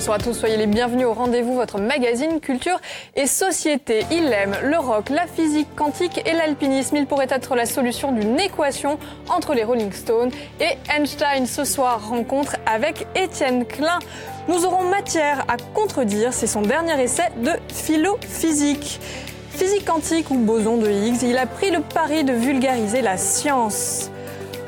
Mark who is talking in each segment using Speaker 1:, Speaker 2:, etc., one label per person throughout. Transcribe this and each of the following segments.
Speaker 1: Bonsoir à tous, soyez les bienvenus au rendez-vous, votre magazine culture et société. Il aime le rock, la physique quantique et l'alpinisme. Il pourrait être la solution d'une équation entre les Rolling Stones et Einstein. Ce soir, rencontre avec Étienne Klein. Nous aurons matière à contredire, c'est son dernier essai de philo-physique. Physique quantique ou boson de Higgs, il a pris le pari de vulgariser la science.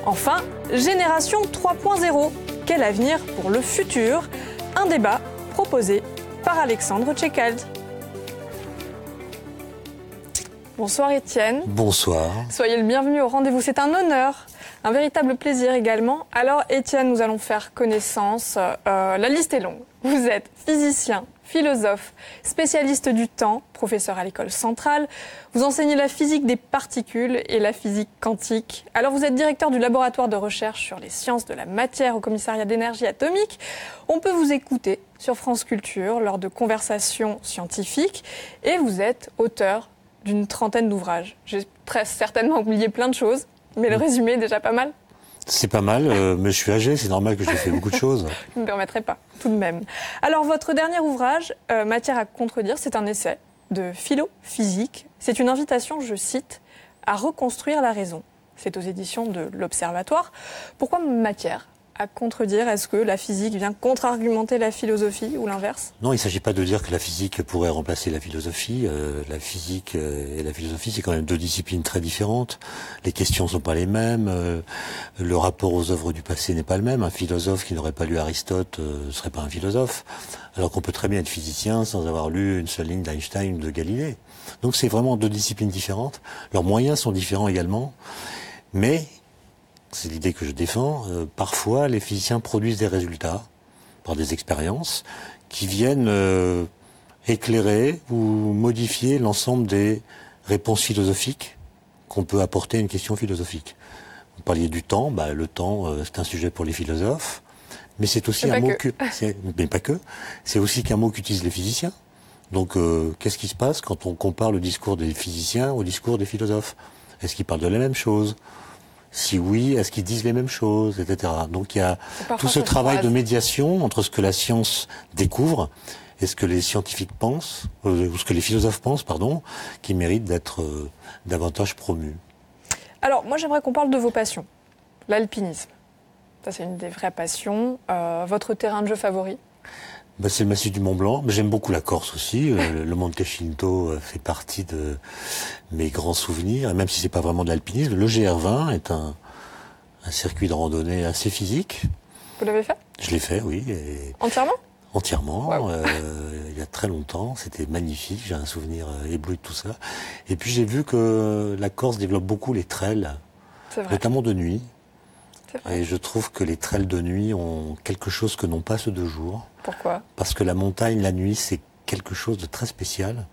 Speaker 1: Enfin, Génération 3.0, quel avenir pour le futur ? Un débat proposé par Alexandre Tchekald. Bonsoir Étienne.
Speaker 2: Bonsoir.
Speaker 1: Soyez le bienvenu au rendez-vous, c'est un honneur, un véritable plaisir également. Alors Étienne, nous allons faire connaissance, la liste est longue. Vous êtes physicien, philosophe, spécialiste du temps, professeur à l'école centrale. Vous enseignez la physique des particules et la physique quantique. Alors vous êtes directeur du laboratoire de recherche sur les sciences de la matière au commissariat d'énergie atomique. On peut vous écouter sur France Culture lors de conversations scientifiques. Et vous êtes auteur d'une trentaine d'ouvrages. J'ai très certainement oublié plein de choses, mais le résumé est déjà pas mal.
Speaker 2: C'est pas mal, mais je suis âgé, c'est normal que j'ai fait beaucoup de choses.
Speaker 1: Je ne me permettrai pas, tout de même. Alors, votre dernier ouvrage, Matière à contredire, c'est un essai de philo-physique. C'est une invitation, je cite, à reconstruire la raison. C'est aux éditions de l'Observatoire. Pourquoi Matière à contredire? Est-ce que la physique vient contre-argumenter la philosophie ou l'inverse?
Speaker 2: Non, il ne s'agit pas de dire que la physique pourrait remplacer la philosophie. La physique et la philosophie, c'est quand même deux disciplines très différentes. Les questions ne sont pas les mêmes. Le rapport aux œuvres du passé n'est pas le même. Un philosophe qui n'aurait pas lu Aristote ne serait pas un philosophe. Alors qu'on peut très bien être physicien sans avoir lu une seule ligne d'Einstein ou de Galilée. Donc c'est vraiment deux disciplines différentes. Leurs moyens sont différents également. Mais c'est l'idée que je défends, parfois les physiciens produisent des résultats par des expériences qui viennent éclairer ou modifier l'ensemble des réponses philosophiques qu'on peut apporter à une question philosophique. Vous parliez du temps, le temps c'est un sujet pour les philosophes, mais c'est aussi un mot mais pas que, c'est aussi qu'un mot qu'utilisent les physiciens. Donc qu'est-ce qui se passe quand on compare le discours des physiciens au discours des philosophes? Est-ce qu'ils parlent de la même chose? Si oui, est-ce qu'ils disent les mêmes choses, etc. Donc il y a tout ce travail de médiation entre ce que la science découvre et ce que les scientifiques pensent, ou ce que les philosophes pensent, qui mérite d'être davantage promu.
Speaker 1: Alors, moi j'aimerais qu'on parle de vos passions. L'alpinisme, ça c'est une des vraies passions. Votre terrain de jeu favori?
Speaker 2: C'est le massif du Mont Blanc, mais j'aime beaucoup la Corse aussi. Le Monte Cascinto fait partie de mes grands souvenirs, et même si c'est pas vraiment de l'alpinisme. Le GR20 est un circuit de randonnée assez physique.
Speaker 1: Vous l'avez fait?
Speaker 2: Je l'ai fait, oui. Et
Speaker 1: entièrement?
Speaker 2: Entièrement,
Speaker 1: wow.
Speaker 2: Il y a très longtemps, c'était magnifique, j'ai un souvenir ébloui de tout ça. Et puis j'ai vu que la Corse développe beaucoup les trails, notamment de nuit. Et je trouve que les trails de nuit ont quelque chose que n'ont pas ceux de jour.
Speaker 1: Pourquoi?
Speaker 2: Parce que la montagne, la nuit, c'est quelque chose de très spécial,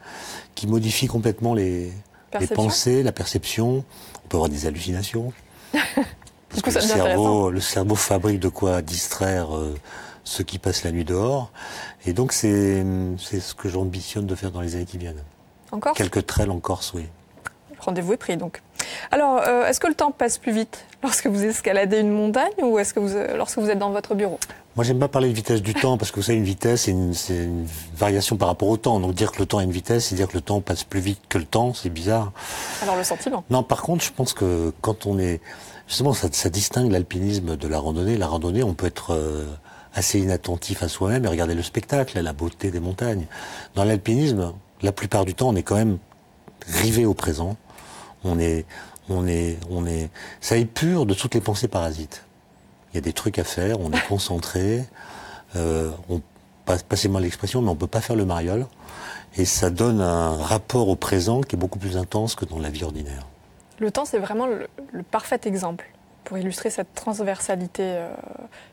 Speaker 2: qui modifie complètement les pensées, la perception. On peut avoir des hallucinations. Parce que le cerveau fabrique de quoi distraire ceux qui passent la nuit dehors. Et donc c'est ce que j'ambitionne de faire dans les années qui viennent.
Speaker 1: En Corse?
Speaker 2: Quelques trails en Corse, oui.
Speaker 1: Rendez-vous est pris donc. Alors, est-ce que le temps passe plus vite lorsque vous escaladez une montagne ou est-ce que lorsque vous êtes dans votre bureau?
Speaker 2: Moi, j'aime pas parler de vitesse du temps parce que vous savez, une vitesse, c'est une variation par rapport au temps. Donc dire que le temps a une vitesse, c'est dire que le temps passe plus vite que le temps, c'est bizarre.
Speaker 1: Alors le sentiment? Non,
Speaker 2: par contre, je pense que quand on est... Justement, ça distingue l'alpinisme de la randonnée. La randonnée, on peut être assez inattentif à soi-même et regarder le spectacle, la beauté des montagnes. Dans l'alpinisme, la plupart du temps, on est quand même rivé au présent. Ça épure de toutes les pensées parasites. Il y a des trucs à faire, on est concentré, passez-moi l'expression, mais on peut pas faire le mariole. Et ça donne un rapport au présent qui est beaucoup plus intense que dans la vie ordinaire.
Speaker 1: Le temps, c'est vraiment le parfait exemple pour illustrer cette transversalité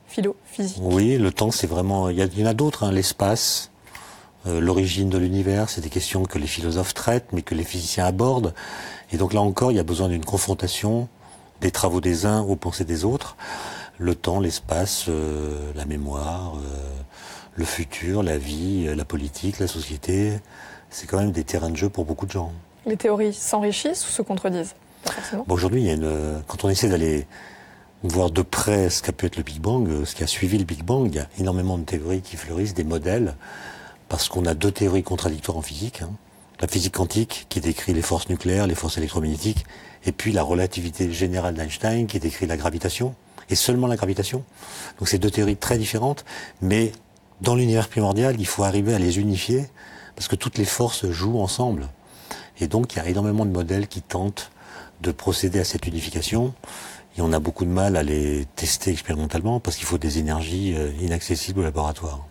Speaker 1: philo-physique.
Speaker 2: Oui, le temps, c'est vraiment... Il y en a d'autres, l'espace, l'origine de l'univers, c'est des questions que les philosophes traitent, mais que les physiciens abordent. Et donc là encore, il y a besoin d'une confrontation des travaux des uns aux pensées des autres. Le temps, l'espace, la mémoire, le futur, la vie, la politique, la société, c'est quand même des terrains de jeu pour beaucoup de gens. Les
Speaker 1: théories s'enrichissent ou se contredisent?
Speaker 2: Aujourd'hui, quand on essaie d'aller voir de près ce qu'a pu être le Big Bang, ce qui a suivi le Big Bang. Il y a énormément de théories qui fleurissent, des modèles, parce qu'on a deux théories contradictoires en physique. La physique quantique, qui décrit les forces nucléaires, les forces électromagnétiques, et puis la relativité générale d'Einstein, qui décrit la gravitation, et seulement la gravitation. Donc c'est deux théories très différentes, mais dans l'univers primordial, il faut arriver à les unifier, parce que toutes les forces jouent ensemble. Et donc il y a énormément de modèles qui tentent de procéder à cette unification, et on a beaucoup de mal à les tester expérimentalement, parce qu'il faut des énergies inaccessibles au laboratoire.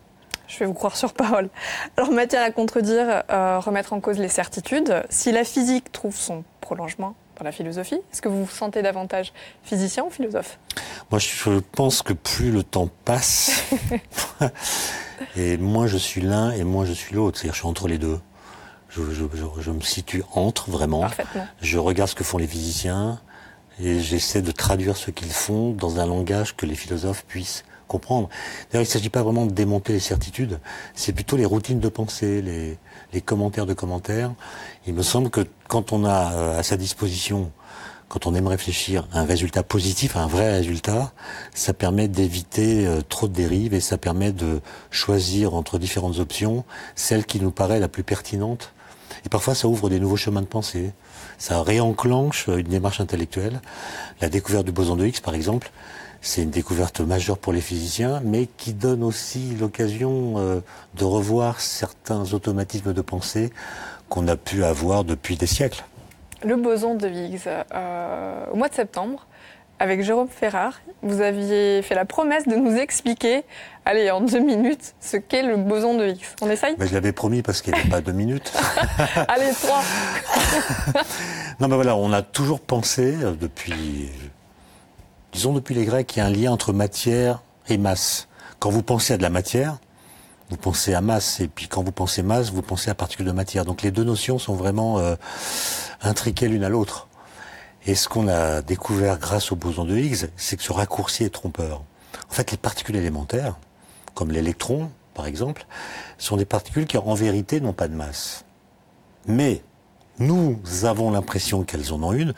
Speaker 1: Je vais vous croire sur parole. Alors, matière à contredire, remettre en cause les certitudes. Si la physique trouve son prolongement dans la philosophie, est-ce que vous vous sentez davantage physicien ou philosophe?
Speaker 2: Moi, je pense que plus le temps passe, et moins je suis l'un et moins je suis l'autre. C'est-à-dire, je suis entre les deux. Je me situe entre, vraiment.
Speaker 1: Parfaitement.
Speaker 2: Je regarde ce que font les physiciens et j'essaie de traduire ce qu'ils font dans un langage que les philosophes puissent comprendre. D'ailleurs, il ne s'agit pas vraiment de démonter les certitudes, c'est plutôt les routines de pensée, les commentaires de commentaires. Il me semble que quand on a à sa disposition, quand on aime réfléchir, un résultat positif, un vrai résultat, ça permet d'éviter trop de dérives et ça permet de choisir entre différentes options, celle qui nous paraît la plus pertinente. Et parfois, ça ouvre des nouveaux chemins de pensée. Ça réenclenche une démarche intellectuelle. La découverte du boson de Higgs, par exemple, c'est une découverte majeure pour les physiciens, mais qui donne aussi l'occasion de revoir certains automatismes de pensée qu'on a pu avoir depuis des siècles.
Speaker 1: Le boson de Higgs, au mois de septembre, avec Jérôme Ferrard, vous aviez fait la promesse de nous expliquer, allez, en 2 minutes, ce qu'est le boson de Higgs. On essaye ?
Speaker 2: Mais je l'avais promis parce qu'il n'y avait pas 2 minutes.
Speaker 1: Allez, 3.
Speaker 2: Non, mais voilà, on a toujours pensé depuis les Grecs, qu'il y a un lien entre matière et masse. Quand vous pensez à de la matière, vous pensez à masse, et puis quand vous pensez masse, vous pensez à particules de matière. Donc les deux notions sont vraiment intriquées l'une à l'autre. Et ce qu'on a découvert grâce au boson de Higgs, c'est que ce raccourci est trompeur. En fait, les particules élémentaires, comme l'électron, par exemple, sont des particules qui, en vérité, n'ont pas de masse. Mais nous avons l'impression qu'elles en ont une,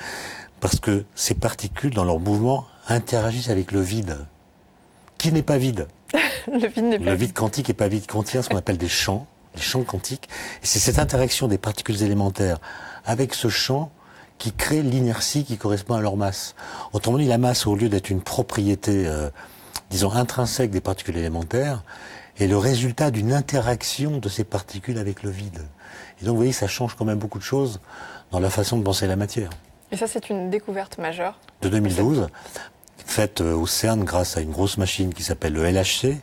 Speaker 2: parce que ces particules, dans leur mouvement, interagissent avec le vide, qui n'est pas vide.
Speaker 1: Le vide n'est pas
Speaker 2: Le vide quantique n'est pas vide, contient ce qu'on appelle des champs quantiques. Et c'est cette interaction des particules élémentaires avec ce champ qui crée l'inertie qui correspond à leur masse. Autrement dit, la masse, au lieu d'être une propriété, disons, intrinsèque des particules élémentaires, est le résultat d'une interaction de ces particules avec le vide. Et donc, vous voyez, ça change quand même beaucoup de choses dans la façon de penser la matière.
Speaker 1: Et ça, c'est une découverte majeure.
Speaker 2: De 2012, faite au CERN grâce à une grosse machine qui s'appelle le LHC,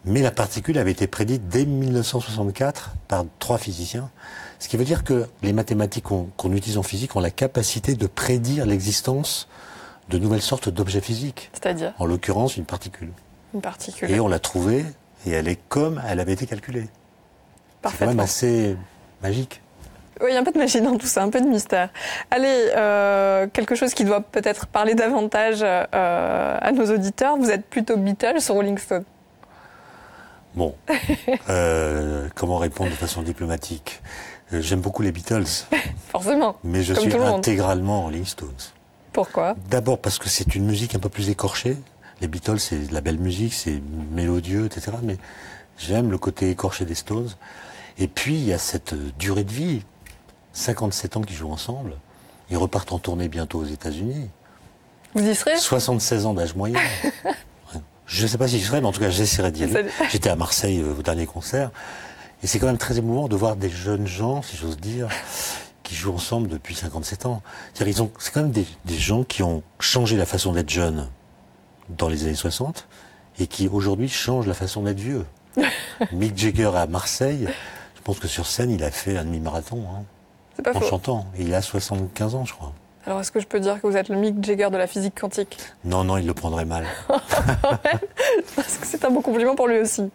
Speaker 2: mais la particule avait été prédite dès 1964 par 3 physiciens, ce qui veut dire que les mathématiques qu'on utilise en physique ont la capacité de prédire l'existence de nouvelles sortes d'objets physiques.
Speaker 1: C'est-à-dire ?
Speaker 2: En l'occurrence, une particule.
Speaker 1: Une particule.
Speaker 2: Et on l'a trouvée, et elle est comme elle avait été calculée. C'est quand même assez magique.
Speaker 1: Oui, il y a un peu de magie dans tout ça, un peu de mystère. Allez, quelque chose qui doit peut-être parler davantage à nos auditeurs. Vous êtes plutôt Beatles ou Rolling Stone ?
Speaker 2: Bon, comment répondre de façon diplomatique ? J'aime beaucoup les Beatles.
Speaker 1: Forcément.
Speaker 2: Mais je suis intégralement Rolling Stones.
Speaker 1: Pourquoi ?
Speaker 2: D'abord parce que c'est une musique un peu plus écorchée. Les Beatles, c'est de la belle musique, c'est mélodieux, etc. Mais j'aime le côté écorché des Stones. Et puis, il y a cette durée de vie. 57 ans qu'ils jouent ensemble. Ils repartent en tournée bientôt aux États-Unis.
Speaker 1: Vous y serez ?
Speaker 2: 76 ans d'âge moyen. Je ne sais pas si j'y serai, mais en tout cas, j'essaierai d'y aller. J'étais à Marseille au dernier concert. Et c'est quand même très émouvant de voir des jeunes gens, si j'ose dire, qui jouent ensemble depuis 57 ans. C'est quand même des gens qui ont changé la façon d'être jeunes dans les années 60 et qui aujourd'hui changent la façon d'être vieux. Mick Jagger à Marseille, je pense que sur scène, il a fait un demi-marathon.
Speaker 1: C'est pas
Speaker 2: en
Speaker 1: faux.
Speaker 2: chantant. Et il a 75 ans, je crois.
Speaker 1: Alors, est-ce que je peux dire que vous êtes le Mick Jagger de la physique quantique ?
Speaker 2: Non, il le prendrait mal.
Speaker 1: Parce que c'est un beau compliment pour lui aussi.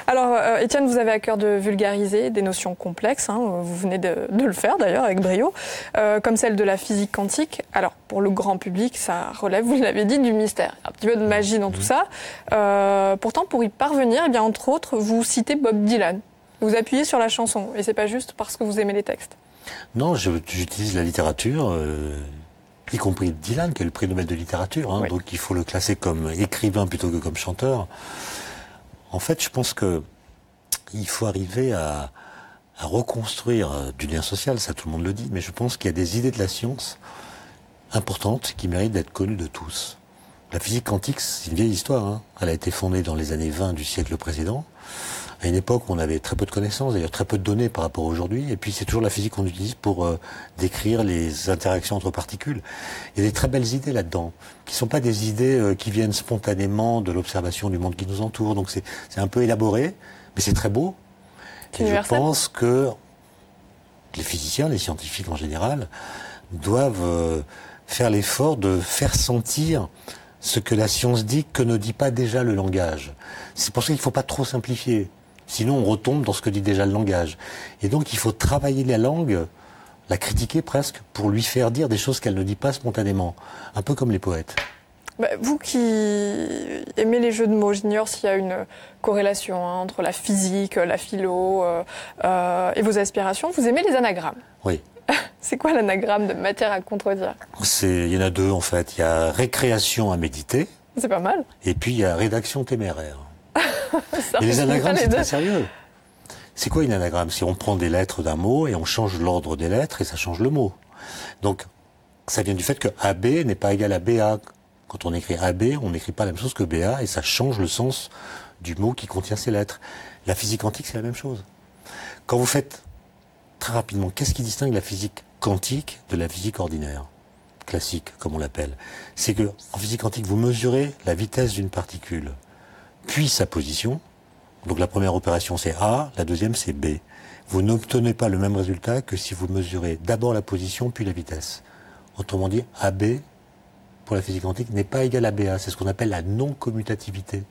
Speaker 1: Alors, Étienne, vous avez à cœur de vulgariser des notions complexes. Vous venez de le faire, d'ailleurs, avec brio, comme celle de la physique quantique. Alors, pour le grand public, ça relève, vous l'avez dit, du mystère. Un petit peu de magie dans tout ça. Pourtant, pour y parvenir, eh bien, entre autres, vous citez Bob Dylan. Vous appuyez sur la chanson. Et c'est pas juste parce que vous aimez les textes.
Speaker 2: Non, j'utilise la littérature y compris Dylan, qui a eu le prix Nobel de littérature, hein,
Speaker 1: oui.
Speaker 2: donc il faut le classer comme écrivain plutôt que comme chanteur. En fait, je pense que il faut arriver à reconstruire du lien social, ça tout le monde le dit, mais je pense qu'il y a des idées de la science importantes qui méritent d'être connues de tous. La physique quantique, c'est une vieille histoire, hein. Elle a été fondée dans les années 20 du siècle précédent, à une époque où on avait très peu de connaissances, d'ailleurs très peu de données par rapport à aujourd'hui, et puis c'est toujours la physique qu'on utilise pour décrire les interactions entre particules. Il y a des très belles idées là-dedans, qui ne sont pas des idées qui viennent spontanément de l'observation du monde qui nous entoure, donc c'est un peu élaboré, mais c'est très beau. Et je pense que les physiciens, les scientifiques en général, doivent faire l'effort de faire sentir ce que la science dit que ne dit pas déjà le langage. C'est pour ça qu'il ne faut pas trop simplifier. Sinon, on retombe dans ce que dit déjà le langage. Et donc, il faut travailler la langue, la critiquer presque, pour lui faire dire des choses qu'elle ne dit pas spontanément. Un peu comme les poètes.
Speaker 1: Bah, vous qui aimez les jeux de mots, j'ignore s'il y a une corrélation entre la physique, la philo et vos aspirations. Vous aimez les anagrammes?
Speaker 2: Oui.
Speaker 1: C'est quoi l'anagramme de matière à contredire?
Speaker 2: Il y en a deux en fait. Il y a récréation à méditer.
Speaker 1: C'est pas mal.
Speaker 2: Et puis il y a rédaction téméraire. Et les anagrammes, c'est très sérieux. C'est quoi une anagramme? C'est on prend des lettres d'un mot et on change l'ordre des lettres et ça change le mot. Donc ça vient du fait que AB n'est pas égal à BA. Quand on écrit AB, on n'écrit pas la même chose que BA et ça change le sens du mot qui contient ces lettres. La physique quantique, c'est la même chose. Quand vous faites très rapidement, qu'est-ce qui distingue la physique quantique de la physique ordinaire, classique, comme on l'appelle? C'est que en physique quantique, vous mesurez la vitesse d'une particule, puis sa position. Donc la première opération, c'est A, la deuxième, c'est B. Vous n'obtenez pas le même résultat que si vous mesurez d'abord la position, puis la vitesse. Autrement dit, AB, pour la physique quantique, n'est pas égal à BA. C'est ce qu'on appelle la non-commutativité.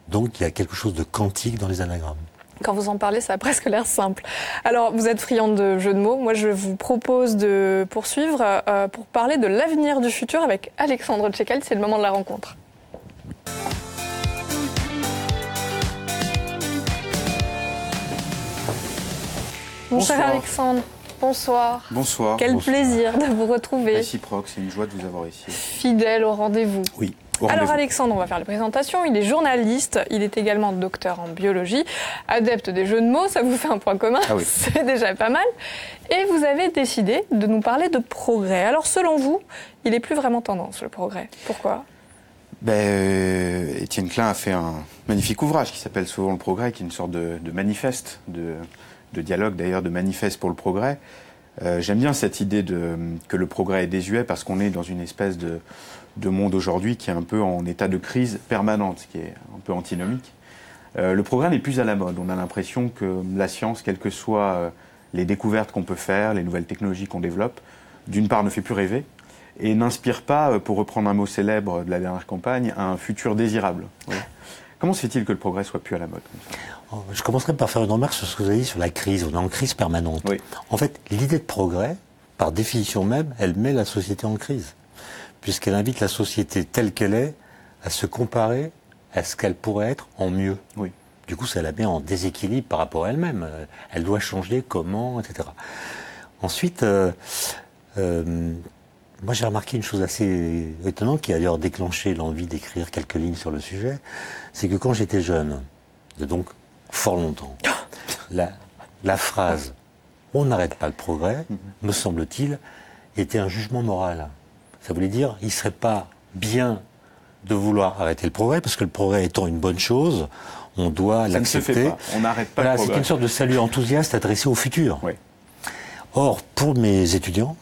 Speaker 2: Donc il y a quelque chose de quantique dans les anagrammes.
Speaker 1: Quand vous en parlez, ça a presque l'air simple. Alors, vous êtes friand de jeux de mots. Moi, je vous propose de poursuivre pour parler de l'avenir du futur avec Alexandre Tchekhal. C'est le moment de la rencontre. Mon cher Alexandre, bonsoir.
Speaker 3: Bonsoir.
Speaker 1: Quel
Speaker 3: bonsoir.
Speaker 1: Plaisir de vous retrouver.
Speaker 3: Réciproque, c'est une joie de vous avoir ici.
Speaker 1: Fidèle au rendez-vous.
Speaker 3: Oui.
Speaker 1: Alors Alexandre, on va faire les présentations. Il est journaliste, il est également docteur en biologie, adepte des jeux de mots, ça vous fait un point commun,
Speaker 3: ah oui.
Speaker 1: C'est déjà pas mal. Et vous avez décidé de nous parler de progrès. Alors selon vous, il n'est plus vraiment tendance, le progrès. Pourquoi ?
Speaker 3: Étienne Klein a fait un magnifique ouvrage qui s'appelle souvent Le Progrès, qui est une sorte de manifeste, de dialogue d'ailleurs, de manifeste pour le progrès. J'aime bien cette idée que le progrès est désuet parce qu'on est dans une espèce de monde aujourd'hui qui est un peu en état de crise permanente, ce qui est un peu antinomique. Le progrès n'est plus à la mode. On a l'impression que la science, quelles que soient les découvertes qu'on peut faire, les nouvelles technologies qu'on développe, d'une part ne fait plus rêver et n'inspire pas, pour reprendre un mot célèbre de la dernière campagne, un futur désirable. Oui. Comment se fait-il que le progrès soit plus à la mode comme ça ?
Speaker 2: Je commencerai par faire une remarque sur ce que vous avez dit sur la crise. On est en crise permanente.
Speaker 3: Oui.
Speaker 2: En fait, l'idée de progrès, par définition même, elle met la société en crise, puisqu'elle invite la société telle qu'elle est à se comparer à ce qu'elle pourrait être en mieux.
Speaker 3: Oui.
Speaker 2: Du coup, ça la met en déséquilibre par rapport à elle-même. Elle doit changer, comment, etc. Ensuite, moi j'ai remarqué une chose assez étonnante qui a d'ailleurs déclenché l'envie d'écrire quelques lignes sur le sujet, c'est que quand j'étais jeune, il y a donc fort longtemps, la phrase « on n'arrête pas le progrès », me semble-t-il, était un jugement moral. Ça voulait dire il ne serait pas bien de vouloir arrêter le progrès, parce que le progrès étant une bonne chose, on doit l'accepter.
Speaker 3: Ça ne se fait pas. On n'arrête pas le progrès.
Speaker 2: C'est une sorte de salut enthousiaste adressé au futur.
Speaker 3: Oui.
Speaker 2: Or, pour mes étudiants,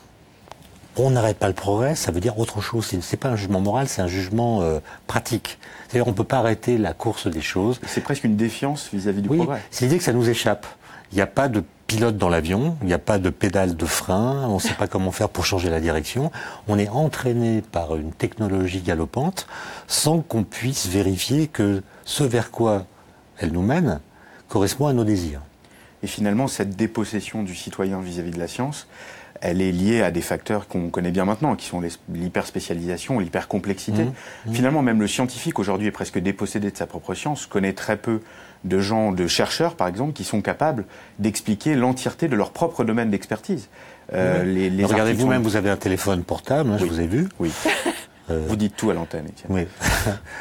Speaker 2: on n'arrête pas le progrès, ça veut dire autre chose. Ce n'est pas un jugement moral, c'est un jugement pratique. C'est-à-dire on ne peut pas arrêter la course des choses.
Speaker 3: C'est presque une défiance vis-à-vis du progrès.
Speaker 2: C'est l'idée que ça nous échappe. Il n'y a pas de pilote dans l'avion, il n'y a pas de pédale de frein, on ne sait pas comment faire pour changer la direction. On est entraîné par une technologie galopante sans qu'on puisse vérifier que ce vers quoi elle nous mène correspond à nos désirs.
Speaker 3: Et finalement, cette dépossession du citoyen vis-à-vis de la science, elle est liée à des facteurs qu'on connaît bien maintenant, qui sont l'hyperspécialisation, l'hypercomplexité. Finalement, même le scientifique aujourd'hui est presque dépossédé de sa propre science, connaît très peu de gens, de chercheurs par exemple, qui sont capables d'expliquer l'entièreté de leur propre domaine d'expertise.
Speaker 2: Regardez vous-même, vous avez un téléphone portable, je vous ai vu.
Speaker 3: Oui. Vous dites tout à l'antenne, Étienne.
Speaker 2: Oui.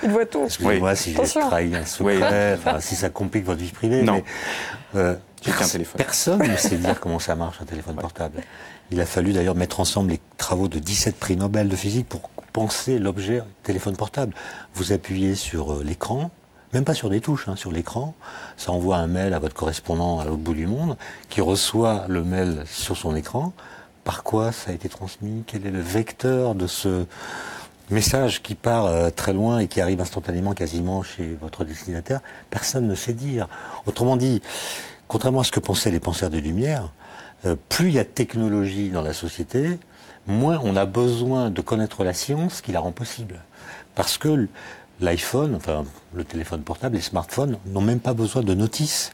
Speaker 1: Il voit tout.
Speaker 2: Excusez-moi si j'ai trahi un secret, si ça complique votre vie privée.
Speaker 3: Non.
Speaker 2: Mais,
Speaker 3: j'ai qu'un téléphone.
Speaker 2: Personne ne sait dire comment ça marche, un téléphone portable. Il a fallu d'ailleurs mettre ensemble les travaux de 17 prix Nobel de physique pour penser l'objet téléphone portable. Vous appuyez sur l'écran, même pas sur des touches, sur l'écran, ça envoie un mail à votre correspondant à l'autre bout du monde, qui reçoit le mail sur son écran. Par quoi ça a été transmis? Quel est le vecteur de ce message qui part très loin et qui arrive instantanément quasiment chez votre destinataire? Personne ne sait dire. Autrement dit, contrairement à ce que pensaient les penseurs des Lumières, plus il y a de technologie dans la société, moins on a besoin de connaître la science qui la rend possible. Parce que l'iPhone, enfin le téléphone portable, les smartphones n'ont même pas besoin de notices.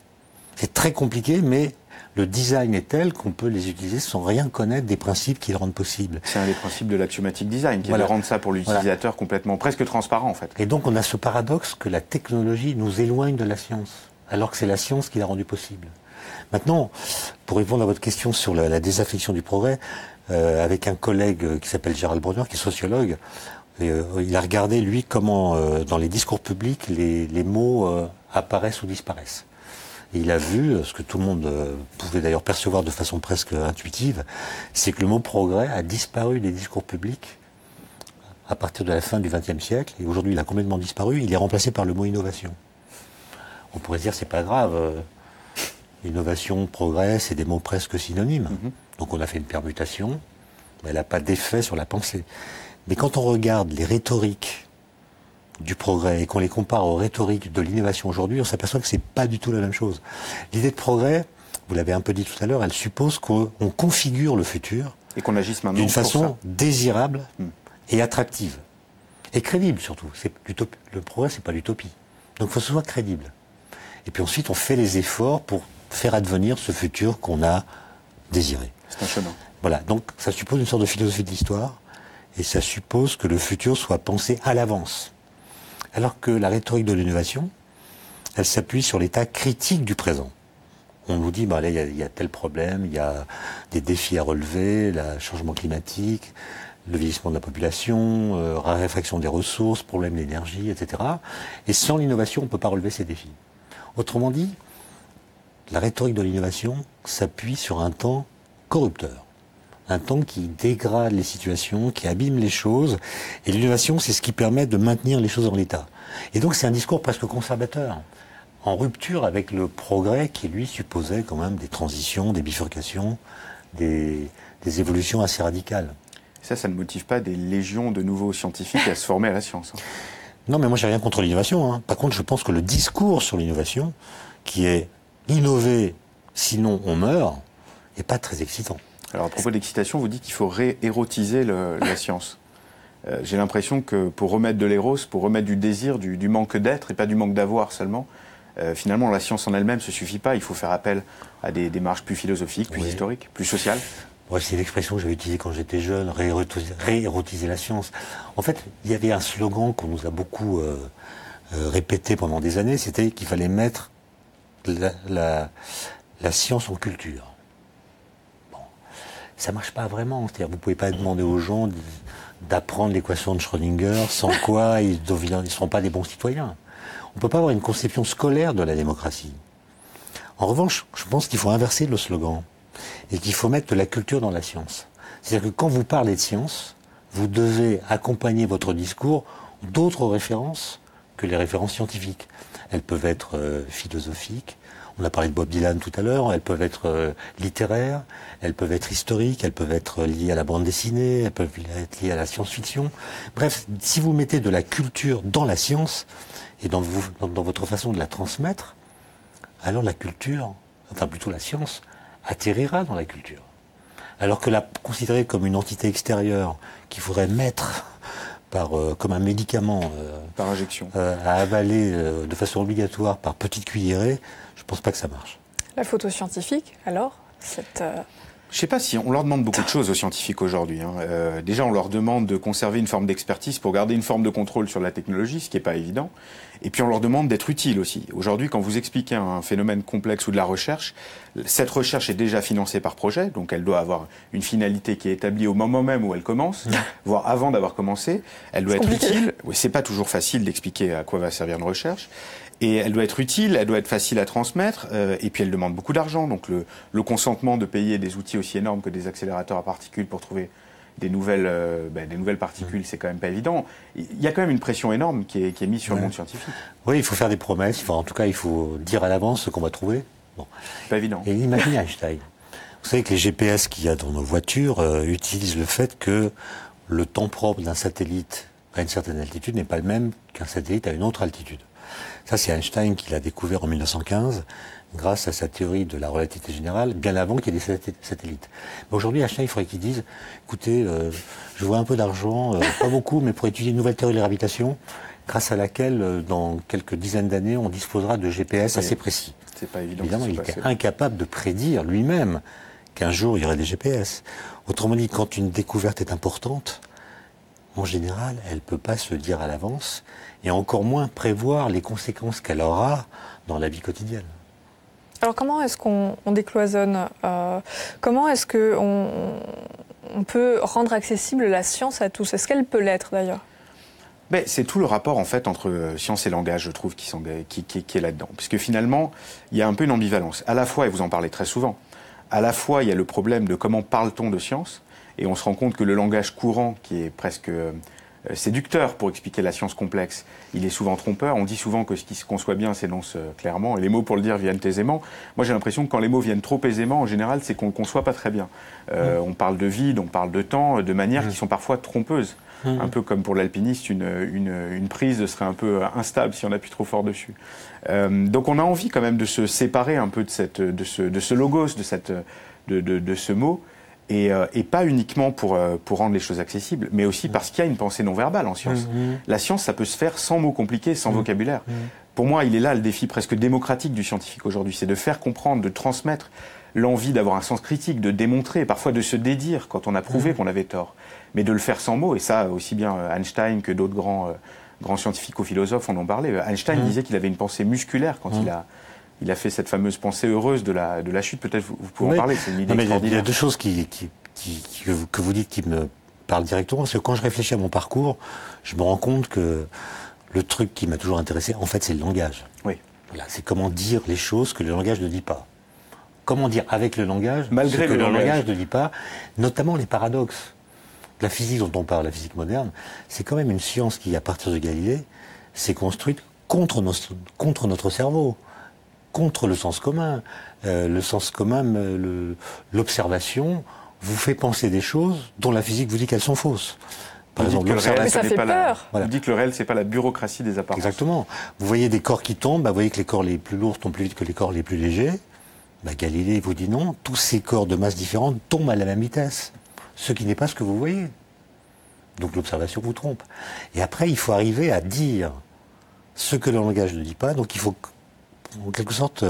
Speaker 2: C'est très compliqué, mais le design est tel qu'on peut les utiliser sans rien connaître des principes qui le rendent possible.
Speaker 3: C'est un des principes de l'axiomatique design, qui est de rendre ça pour l'utilisateur complètement, presque transparent en fait.
Speaker 2: Et donc on a ce paradoxe que la technologie nous éloigne de la science, alors que c'est la science qui l'a rendu possible. Maintenant, pour répondre à votre question sur la désaffection du progrès, avec un collègue qui s'appelle Gérald Bronner, qui est sociologue, il a regardé, lui, comment dans les discours publics, les mots apparaissent ou disparaissent. Et il a vu, ce que tout le monde pouvait d'ailleurs percevoir de façon presque intuitive, c'est que le mot progrès a disparu des discours publics à partir de la fin du XXe siècle, et aujourd'hui il a complètement disparu, il est remplacé par le mot innovation. On pourrait se dire, c'est pas grave, innovation, progrès, c'est des mots presque synonymes. Donc on a fait une permutation, mais elle n'a pas d'effet sur la pensée. Mais quand on regarde les rhétoriques du progrès et qu'on les compare aux rhétoriques de l'innovation aujourd'hui, on s'aperçoit que c'est pas du tout la même chose. L'idée de progrès, vous l'avez un peu dit tout à l'heure, elle suppose qu'on configure le futur
Speaker 3: et qu'on agisse maintenant
Speaker 2: d'une façon désirable et attractive. Et crédible surtout. Le progrès, c'est pas l'utopie. Donc il faut que ce soit crédible. Et puis ensuite, on fait les efforts pour faire advenir ce futur qu'on a désiré.
Speaker 3: C'est un chemin.
Speaker 2: Voilà, donc ça suppose une sorte de philosophie de l'histoire, et ça suppose que le futur soit pensé à l'avance. Alors que la rhétorique de l'innovation, elle s'appuie sur l'état critique du présent. On nous dit, là, il y a tel problème, il y a des défis à relever, le changement climatique, le vieillissement de la population, raréfaction des ressources, problème de l'énergie, etc. Et sans l'innovation, on ne peut pas relever ces défis. Autrement dit, la rhétorique de l'innovation s'appuie sur un temps corrupteur. Un temps qui dégrade les situations, qui abîme les choses. Et l'innovation, c'est ce qui permet de maintenir les choses en l'état. Et donc c'est un discours presque conservateur, en rupture avec le progrès qui, lui, supposait quand même des transitions, des bifurcations, des évolutions assez radicales.
Speaker 3: Ça ne motive pas des légions de nouveaux scientifiques à se former à la science.
Speaker 2: Non, mais moi, j'ai rien contre l'innovation. Par contre, je pense que le discours sur l'innovation, qui est innover, sinon on meurt, n'est pas très excitant.
Speaker 3: Alors, à propos d'excitation, vous dites qu'il faut réérotiser la science. J'ai l'impression que pour remettre de l'éros, pour remettre du désir, du manque d'être, et pas du manque d'avoir seulement, finalement, la science en elle-même ne se suffit pas. Il faut faire appel à des démarches plus philosophiques, plus historiques, plus sociales.
Speaker 2: Ouais, c'est l'expression que j'avais utilisée quand j'étais jeune, réérotiser la science. En fait, il y avait un slogan qu'on nous a beaucoup répété pendant des années, c'était qu'il fallait mettre la science en culture. Ça marche pas vraiment. C'est-à-dire, vous pouvez pas demander aux gens d'apprendre l'équation de Schrödinger, sans quoi ils ne seront pas des bons citoyens. On peut pas avoir une conception scolaire de la démocratie. En revanche, je pense qu'il faut inverser le slogan et qu'il faut mettre de la culture dans la science. C'est-à-dire que quand vous parlez de science, vous devez accompagner votre discours d'autres références que les références scientifiques. Elles peuvent être philosophiques. On a parlé de Bob Dylan tout à l'heure, elles peuvent être littéraires, elles peuvent être historiques, elles peuvent être liées à la bande dessinée, elles peuvent être liées à la science-fiction. Bref, si vous mettez de la culture dans la science et dans votre façon de la transmettre, alors la culture, enfin plutôt la science, atterrira dans la culture. Alors que la considérer comme une entité extérieure qu'il faudrait mettre comme un médicament
Speaker 3: par injection
Speaker 2: à avaler de façon obligatoire par petites cuillerées, je ne pense pas que ça marche.
Speaker 1: La photo scientifique, alors
Speaker 3: Je ne sais pas si on leur demande beaucoup de choses aux scientifiques aujourd'hui. Déjà, on leur demande de conserver une forme d'expertise pour garder une forme de contrôle sur la technologie, ce qui n'est pas évident. Et puis, on leur demande d'être utiles aussi. Aujourd'hui, quand vous expliquez un phénomène complexe ou de la recherche, cette recherche est déjà financée par projet, donc elle doit avoir une finalité qui est établie au moment même où elle commence, voire avant d'avoir commencé. Elle doit être utile. Oui, c'est pas toujours facile d'expliquer à quoi va servir une recherche. Et elle doit être utile, elle doit être facile à transmettre, et puis elle demande beaucoup d'argent. Donc le consentement de payer des outils aussi énormes que des accélérateurs à particules pour trouver des nouvelles particules, c'est quand même pas évident. Il y a quand même une pression énorme qui est mise sur le monde scientifique.
Speaker 2: Oui, il faut faire des promesses. Enfin, en tout cas, il faut dire à l'avance ce qu'on va trouver. Bon.
Speaker 3: C'est pas évident.
Speaker 2: Et imaginez Einstein. Vous savez que les GPS qu'il y a dans nos voitures utilisent le fait que le temps propre d'un satellite à une certaine altitude n'est pas le même qu'un satellite à une autre altitude. Ça, c'est Einstein qui l'a découvert en 1915, grâce à sa théorie de la relativité générale, bien avant qu'il y ait des satellites. Mais aujourd'hui, Einstein, il faudrait qu'il dise, écoutez, je vois un peu d'argent, pas beaucoup, mais pour étudier une nouvelle théorie de la gravitation, grâce à laquelle, dans quelques dizaines d'années, on disposera de GPS assez précis.
Speaker 3: C'est pas évident.
Speaker 2: Évidemment, il était incapable de prédire lui-même qu'un jour, il y aurait des GPS. Autrement dit, quand une découverte est importante, en général, elle ne peut pas se dire à l'avance, et encore moins prévoir les conséquences qu'elle aura dans la vie quotidienne.
Speaker 1: Alors comment est-ce qu'on décloisonne comment est-ce qu'on peut rendre accessible la science à tous? Est-ce qu'elle peut l'être d'ailleurs?
Speaker 3: C'est tout le rapport en fait entre science et langage, je trouve, qui est là-dedans. Puisque finalement, il y a un peu une ambivalence. À la fois, et vous en parlez très souvent, à la fois il y a le problème de comment parle-t-on de science, et on se rend compte que le langage courant, qui est presque séducteur pour expliquer la science complexe, il est souvent trompeur. On dit souvent que ce qui se conçoit bien s'énonce clairement, et les mots pour le dire viennent aisément. Moi, j'ai l'impression que quand les mots viennent trop aisément, en général, c'est qu'on ne le conçoit pas très bien. On parle de vide, on parle de temps, de manières qui sont parfois trompeuses. Un peu comme pour l'alpiniste, une prise serait un peu instable si on appuie trop fort dessus. Donc on a envie quand même de se séparer un peu de ce logos, de ce mot, et pas uniquement pour rendre les choses accessibles, mais aussi parce qu'il y a une pensée non verbale en science. La science, ça peut se faire sans mots compliqués, sans vocabulaire. Pour moi, il est là le défi presque démocratique du scientifique aujourd'hui, c'est de faire comprendre, de transmettre l'envie d'avoir un sens critique, de démontrer, parfois de se dédire quand on a prouvé qu'on avait tort, mais de le faire sans mots, et ça, aussi bien Einstein que d'autres grands scientifiques ou philosophes en ont parlé. Einstein disait qu'il avait une pensée musculaire quand il a fait cette fameuse pensée heureuse de la chute. Peut-être vous pouvez en parler, c'est une idée extraordinaire.
Speaker 2: Il y a deux choses que vous dites qui me parlent directement, c'est que quand je réfléchis à mon parcours, je me rends compte que le truc qui m'a toujours intéressé, en fait, c'est le langage.
Speaker 3: Oui.
Speaker 2: Voilà, c'est comment dire les choses que le langage ne dit pas. Comment dire avec le langage
Speaker 3: malgré
Speaker 2: ce que le langage ne dit pas, notamment les paradoxes. La physique dont on parle, la physique moderne, c'est quand même une science qui, à partir de Galilée, s'est construite contre notre cerveau, contre le sens commun. Le sens commun, l'observation, vous fait penser des choses dont la physique vous dit qu'elles sont fausses.
Speaker 3: Par exemple,
Speaker 1: mais ça fait peur.
Speaker 3: Vous dites que le réel, c'est pas la bureaucratie des apparences.
Speaker 2: Exactement. Vous voyez des corps qui tombent, vous voyez que les corps les plus lourds tombent plus vite que les corps les plus légers. Galilée vous dit non, tous ces corps de masse différente tombent à la même vitesse, ce qui n'est pas ce que vous voyez. Donc l'observation vous trompe. Et après, il faut arriver à dire ce que le langage ne dit pas, donc il faut en quelque sorte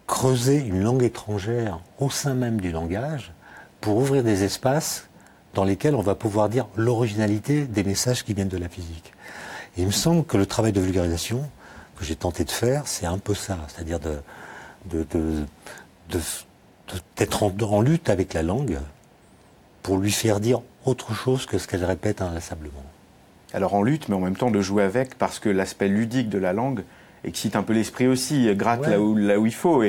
Speaker 2: creuser une langue étrangère au sein même du langage pour ouvrir des espaces dans lesquels on va pouvoir dire l'originalité des messages qui viennent de la physique. Et il me semble que le travail de vulgarisation que j'ai tenté de faire, c'est un peu ça, c'est-à-dire d'être en lutte avec la langue pour lui faire dire autre chose que ce qu'elle répète inlassablement.
Speaker 3: Alors en lutte, mais en même temps de jouer avec, parce que l'aspect ludique de la langue excite un peu l'esprit aussi, gratte là où il faut.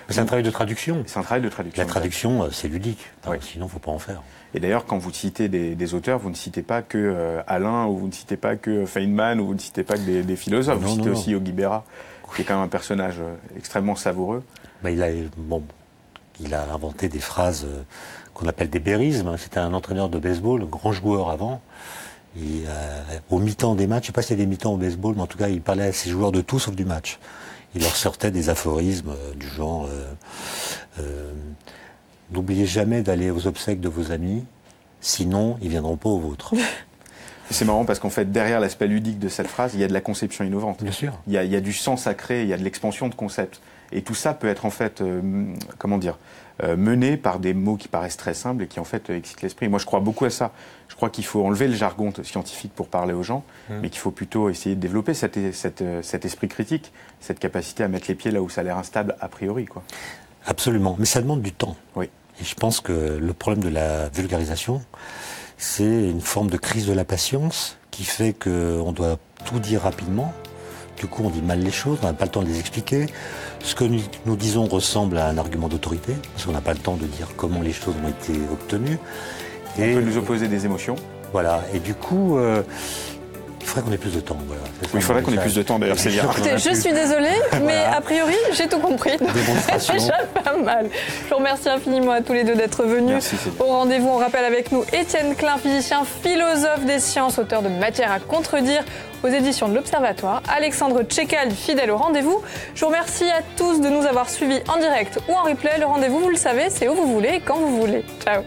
Speaker 2: C'est un travail de traduction.
Speaker 3: C'est un travail de traduction.
Speaker 2: La traduction, c'est ludique, sinon il ne faut pas en faire.
Speaker 3: Et d'ailleurs, quand vous citez des auteurs, vous ne citez pas que Alain, ou vous ne citez pas que Feynman, ou vous ne citez pas que des philosophes, vous citez aussi Yogi Berra, qui est quand même un personnage extrêmement savoureux.
Speaker 2: Il a inventé des phrases qu'on appelle des bérismes. C'était un entraîneur de baseball, un grand joueur avant. Et, au mi-temps des matchs, je ne sais pas s'il y a des mi-temps au baseball, mais en tout cas, il parlait à ses joueurs de tout sauf du match. Il leur sortait des aphorismes du genre n'oubliez jamais d'aller aux obsèques de vos amis, sinon ils ne viendront pas aux vôtres.
Speaker 3: C'est marrant parce qu'en fait, derrière l'aspect ludique de cette phrase, il y a de la conception innovante.
Speaker 2: Bien sûr.
Speaker 3: Il y a du sens sacré, il y a de l'expansion de concepts. Et tout ça peut être en fait, mené par des mots qui paraissent très simples et qui en fait excitent l'esprit. Moi, je crois beaucoup à ça. Je crois qu'il faut enlever le jargon scientifique pour parler aux gens, mais qu'il faut plutôt essayer de développer cet esprit critique, cette capacité à mettre les pieds là où ça a l'air instable a priori, quoi.
Speaker 2: Absolument, mais ça demande du temps.
Speaker 3: Oui.
Speaker 2: Et je pense que le problème de la vulgarisation, c'est une forme de crise de la patience qui fait qu'on doit tout dire rapidement. Du coup, on dit mal les choses, on n'a pas le temps de les expliquer. Ce que nous disons ressemble à un argument d'autorité, parce qu'on n'a pas le temps de dire comment les choses ont été obtenues.
Speaker 3: On peut nous opposer des émotions.
Speaker 2: Voilà, et du coup, il faudrait qu'on ait plus de temps. Voilà.
Speaker 3: Oui, il faudrait qu'on ait plus de temps, d'ailleurs, c'est bien.
Speaker 1: Écoutez, je suis désolée, mais a priori, j'ai tout compris. C'est déjà pas mal. Je vous remercie infiniment à tous les deux d'être venus.
Speaker 3: Merci,
Speaker 1: au rendez-vous. On rappelle avec nous Étienne Klein, physicien, philosophe des sciences, auteur de Matière à contredire aux éditions de l'Observatoire. Alexandre Tchekal, fidèle au rendez-vous. Je vous remercie à tous de nous avoir suivis en direct ou en replay. Le rendez-vous, vous le savez, c'est où vous voulez et quand vous voulez. Ciao.